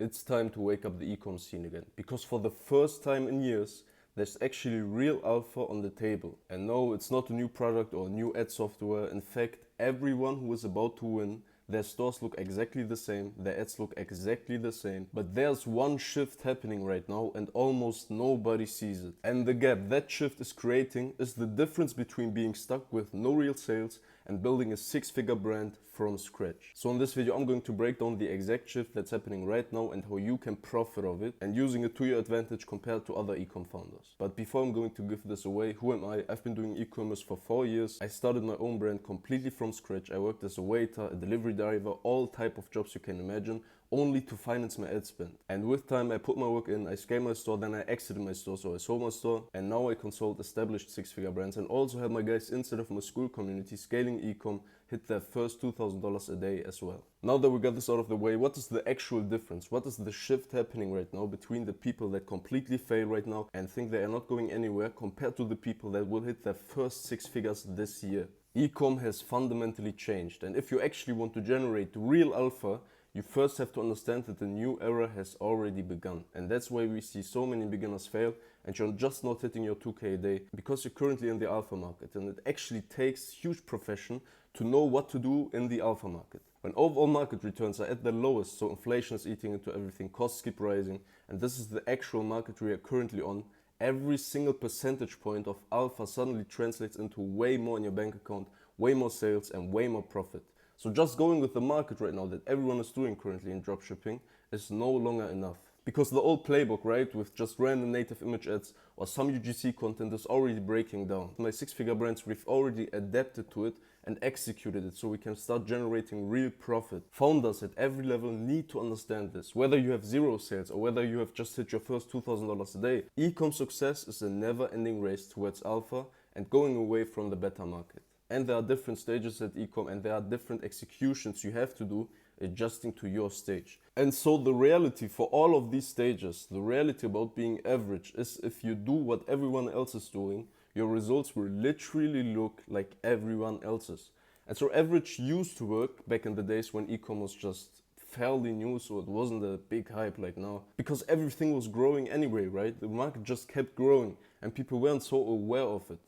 It's time to wake up the ecom scene again, because for the first time in years, there's actually real alpha on the table. And no, it's not a new product or a new ad software. In fact, everyone who is about to win, their stores look exactly the same, their ads look exactly the same, but there's one shift happening right now and almost nobody sees it. And the gap that shift is creating is the difference between being stuck with no real sales and building a six-figure brand from scratch. So in this video, I'm going to break down the exact shift that's happening right now and how you can profit of it and using it to your advantage compared to other ecom founders. But before I'm going to give this away, who am I? I've been doing e-commerce for 4 years. I started my own brand completely from scratch. I worked as a waiter, a delivery driver, all type of jobs you can imagine, only to finance my ad spend. And with time, I put my work in, I scaled my store, then I exited my store, so I sold my store, and now I consult established six-figure brands and also help my guys inside of my school community scaling ecom hit their first $2,000 a day as well. Now that we got this out of the way, what is the actual difference? What is the shift happening right now between the people that completely fail right now and think they are not going anywhere compared to the people that will hit their first six figures this year? Ecom has fundamentally changed, and if you actually want to generate real alpha, you first have to understand that the new era has already begun. And that's why we see so many beginners fail and you're just not hitting your 2K a day because you're currently in the alpha market. And it actually takes huge profession to know what to do in the alpha market. When overall market returns are at their lowest, so inflation is eating into everything, costs keep rising, and this is the actual market we are currently on, every single percentage point of alpha suddenly translates into way more in your bank account, way more sales and way more profit. So just going with the market right now that everyone is doing currently in dropshipping is no longer enough. Because the old playbook, right, with just random native image ads or some UGC content is already breaking down. My six-figure brands, we've already adapted to it and executed it so we can start generating real profit. Founders at every level need to understand this. Whether you have zero sales or whether you have just hit your first $2,000 a day, ecom success is a never-ending race towards alpha and going away from the beta market. And there are different stages at ecom and there are different executions you have to do adjusting to your stage. And so the reality for all of these stages, the reality about being average is if you do what everyone else is doing, your results will literally look like everyone else's. And so average used to work back in the days when ecom was just fairly new, so it wasn't a big hype like now. Because everything was growing anyway, right? The market just kept growing and people weren't so aware of it.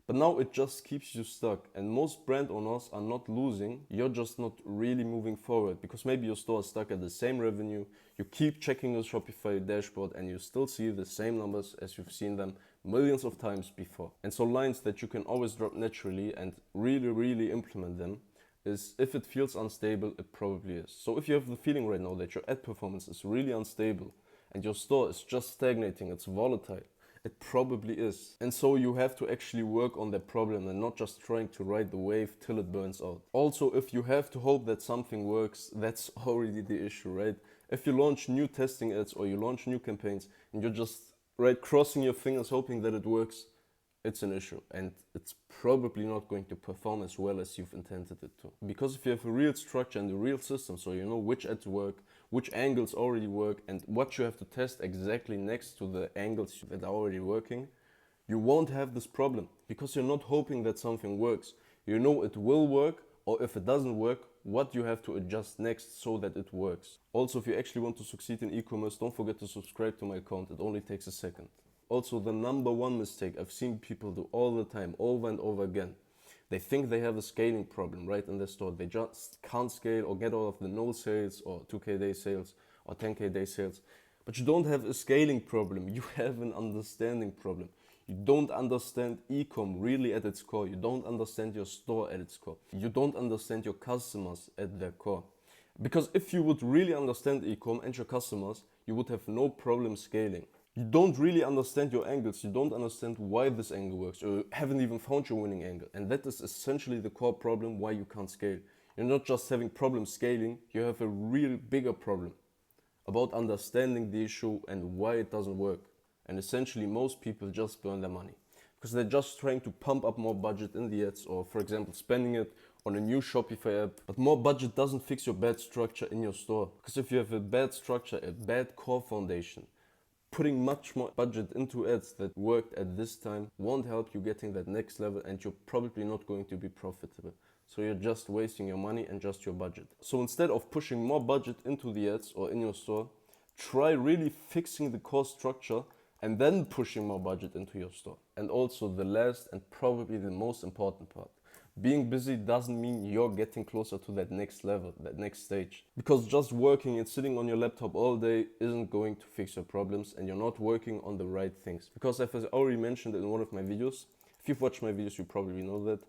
But now it just keeps you stuck and most brand owners are not losing, you're just not really moving forward because maybe your store is stuck at the same revenue, you keep checking your Shopify dashboard and you still see the same numbers as you've seen them millions of times before. And so lines that you can always drop naturally and really implement them is if it feels unstable, it probably is. So if you have the feeling right now that your ad performance is really unstable and your store is just stagnating, it's volatile, it probably is. And so you have to actually work on that problem and not just trying to ride the wave till it burns out. Also, if you have to hope that something works, that's already the issue, right? If you launch new testing ads or you launch new campaigns and you're just crossing your fingers hoping that it works, it's an issue and it's probably not going to perform as well as you've intended it to. Because if you have a real structure and a real system, so you know which ads work, which angles already work and what you have to test exactly next to the angles that are already working, you won't have this problem because you're not hoping that something works. You know it will work, or if it doesn't work, what you have to adjust next so that it works. Also, if you actually want to succeed in e-commerce, don't forget to subscribe to my account. It only takes a second. Also, the number one mistake I've seen people do all the time, over and over again, they think they have a scaling problem right in their store. They just can't scale or get out of the no sales or 2K day sales or 10K day sales. But you don't have a scaling problem, you have an understanding problem. You don't understand ecom really at its core. You don't understand your store at its core. You don't understand your customers at their core. Because if you would really understand ecom and your customers, you would have no problem scaling. You don't really understand your angles, you don't understand why this angle works, or you haven't even found your winning angle. And that is essentially the core problem why you can't scale. You're not just having problems scaling, you have a real bigger problem about understanding the issue and why it doesn't work. And essentially most people just burn their money because they're just trying to pump up more budget in the ads, or for example spending it on a new Shopify app. But more budget doesn't fix your bad structure in your store, because if you have a bad structure, a bad core foundation, putting much more budget into ads that worked at this time won't help you getting that next level, and you're probably not going to be profitable. So you're just wasting your money and just your budget. So instead of pushing more budget into the ads or in your store, Try really fixing the core structure and then pushing more budget into your store. And also the last and probably the most important part. Being busy doesn't mean you're getting closer to that next level, that next stage. Because just working and sitting on your laptop all day isn't going to fix your problems, and you're not working on the right things. Because as I already mentioned in one of my videos, if you've watched my videos, you probably know that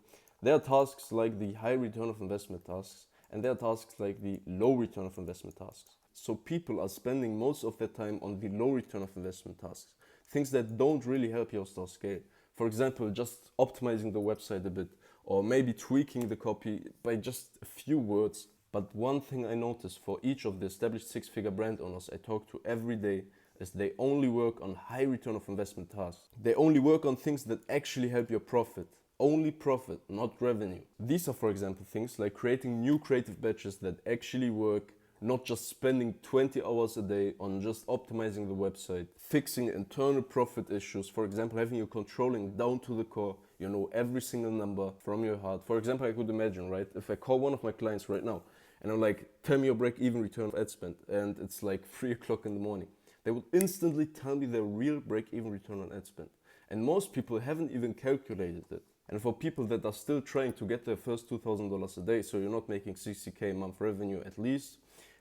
there are tasks like the high return of investment tasks, and there are tasks like the low return of investment tasks. So people are spending most of their time on the low return of investment tasks, things that don't really help your store scale. For example, just optimizing the website a bit, or maybe tweaking the copy by just a few words. But one thing I noticed for each of the established six-figure brand owners I talk to every day is they only work on high return of investment tasks. They only work on things that actually help your profit. Only profit, not revenue. These are, for example, things like creating new creative batches that actually work, not just spending 20 hours a day on just optimizing the website, fixing internal profit issues, for example, having you controlling down to the core, you know every single number from your heart. For example, I could imagine, right, if I call one of my clients right now and I'm like, tell me your break-even return of ad spend, and it's like 3 o'clock in the morning, they would instantly tell me their real break-even return on ad spend. And most people haven't even calculated it. And for people that are still trying to get their first $2,000 a day, so you're not making 60K a month revenue at least,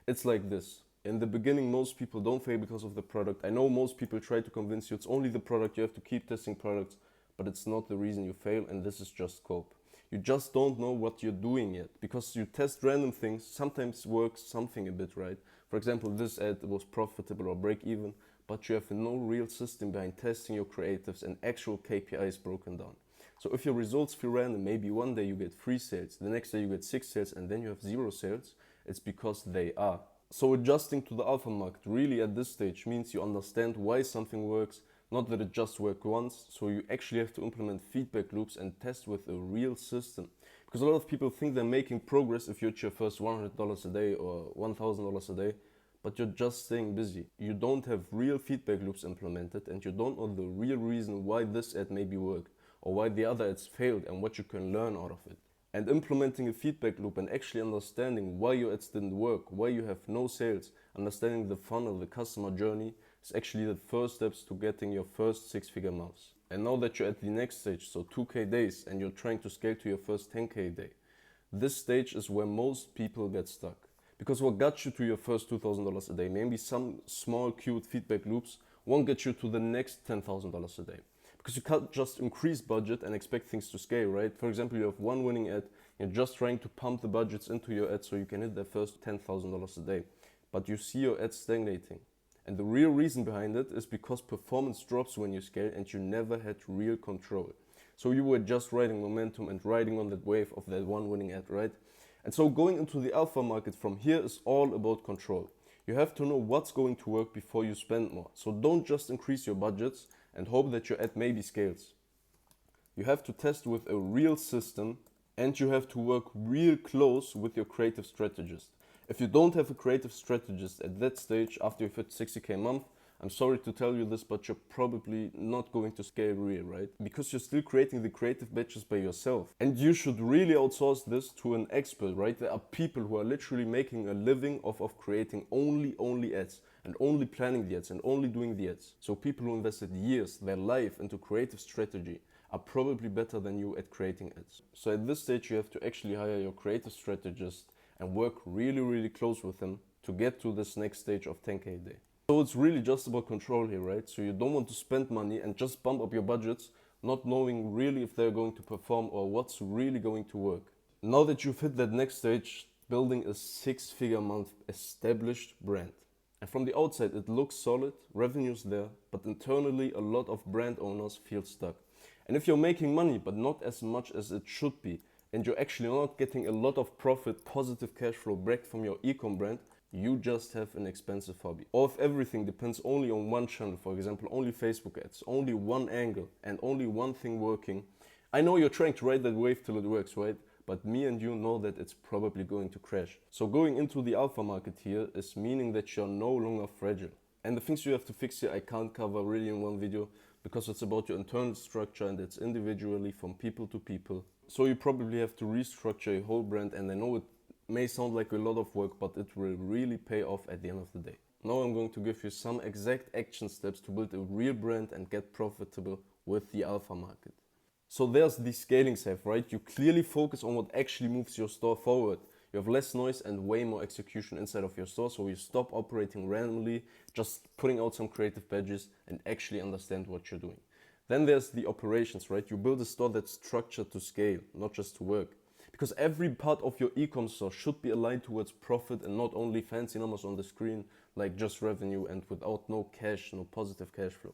it's like this. In the beginning, most people don't fail because of the product. I know most people try to convince you it's only the product, you have to keep testing products, but it's not the reason you fail, and this is just scope. You just don't know what you're doing yet, because you test random things, sometimes works something a bit right. For example, this ad was profitable or break even, but you have no real system behind testing your creatives and actual KPIs broken down. So if your results feel random, maybe one day you get 3 sales, the next day you get 6 sales, and then you have 0 sales, it's because they are. So adjusting to the alpha market really at this stage means you understand why something works, not that it just worked once. So you actually have to implement feedback loops and test with a real system. Because a lot of people think they're making progress if you hit your first $100 a day or $1,000 a day, but you're just staying busy. You don't have real feedback loops implemented, and you don't know the real reason why this ad maybe worked, or why the other ads failed, and what you can learn out of it. And implementing a feedback loop and actually understanding why your ads didn't work, why you have no sales, understanding the funnel, the customer journey, is actually the first steps to getting your first 6-figure months. And now that you're at the next stage, so 2K days, and you're trying to scale to your first 10K day, this stage is where most people get stuck. Because what got you to your first $2,000 a day, maybe some small cute feedback loops, won't get you to the next $10,000 a day. Because you can't just increase budget and expect things to scale, right? For example, you have one winning ad, you're just trying to pump the budgets into your ad so you can hit the first $10,000 a day. But you see your ads stagnating. And the real reason behind it is because performance drops when you scale and you never had real control. So you were just riding momentum and riding on that wave of that one winning ad, right? And so going into the alpha market from here is all about control. You have to know what's going to work before you spend more. So don't just increase your budgets and hope that your ad maybe scales. You have to test with a real system, and you have to work real close with your creative strategist. If you don't have a creative strategist at that stage after you've hit 60K a month, I'm sorry to tell you this, but you're probably not going to scale real, right? Because you're still creating the creative batches by yourself. And you should really outsource this to an expert, right? There are people who are literally making a living off of creating only ads, and only planning the ads, and only doing the ads. So people who invested years, their life into creative strategy are probably better than you at creating ads. So at this stage, you have to actually hire your creative strategist and work really close with them to get to this next stage of 10K a day. So it's really just about control here, right? So you don't want to spend money and just bump up your budgets, not knowing really if they're going to perform or what's really going to work. Now that you've hit that next stage, building a 6-figure month established brand. And from the outside, it looks solid, revenue's there, but internally a lot of brand owners feel stuck. And if you're making money, but not as much as it should be, and you're actually not getting a lot of profit, positive cash flow back from your Ecom brand, you just have an expensive hobby. Or if everything depends only on one channel, for example, only Facebook ads, only one angle, and only one thing working, I know you're trying to ride that wave till it works, right? But me and you know that it's probably going to crash. So going into the alpha market here is meaning that you're no longer fragile. And the things you have to fix here I can't cover really in one video, because it's about your internal structure and it's individually from people to people. So you probably have to restructure your whole brand, and I know it may sound like a lot of work, but it will really pay off at the end of the day. Now I'm going to give you some exact action steps to build a real brand and get profitable with the alpha market. So there's the scaling side, right? You clearly focus on what actually moves your store forward. You have less noise and way more execution inside of your store, so you stop operating randomly, just putting out some creative badges and actually understand what you're doing. Then there's the operations, right? You build a store that's structured to scale, not just to work. Because every part of your e-com store should be aligned towards profit and not only fancy numbers on the screen, like just revenue and without no cash, no positive cash flow.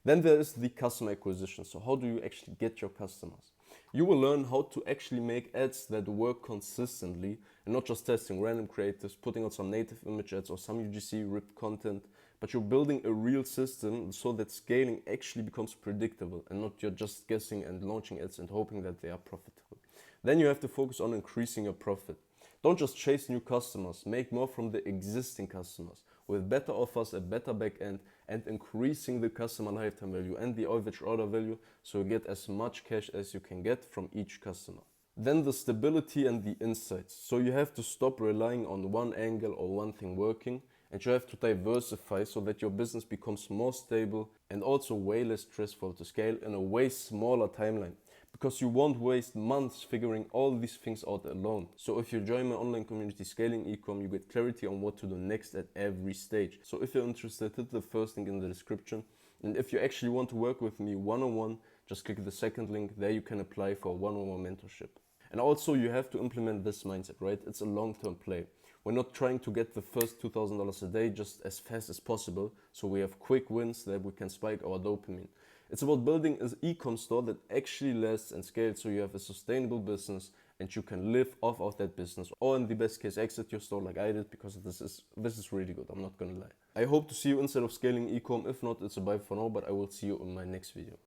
Then there is the customer acquisition. So how do you actually get your customers? You will learn how to actually make ads that work consistently and not just testing random creatives, putting out some native image ads or some UGC ripped content, but you're building a real system so that scaling actually becomes predictable and not you're just guessing and launching ads and hoping that they are profitable. Then you have to focus on increasing your profit. Don't just chase new customers, make more from the existing customers with better offers, a better back end, and increasing the customer lifetime value and the average order value so you get as much cash as you can get from each customer. Then the stability and the insights. So you have to stop relying on one angle or one thing working, and you have to diversify so that your business becomes more stable and also way less stressful to scale in a way smaller timeline. Because you won't waste months figuring all these things out alone. So if you join my online community Scaling Ecom, you get clarity on what to do next at every stage. So if you're interested, hit the first link in the description. And if you actually want to work with me one-on-one, just click the second link. There you can apply for a one-on-one mentorship. And also you have to implement this mindset, right? It's a long-term play. We're not trying to get the first $2,000 a day just as fast as possible, so we have quick wins that we can spike our dopamine. It's about building an e-com store that actually lasts and scales so you have a sustainable business and you can live off of that business, or in the best case exit your store like I did, because this is really good, I'm not gonna lie. I hope to see you inside of Scaling Ecom. If not, it's a bye for now, but I will see you in my next video.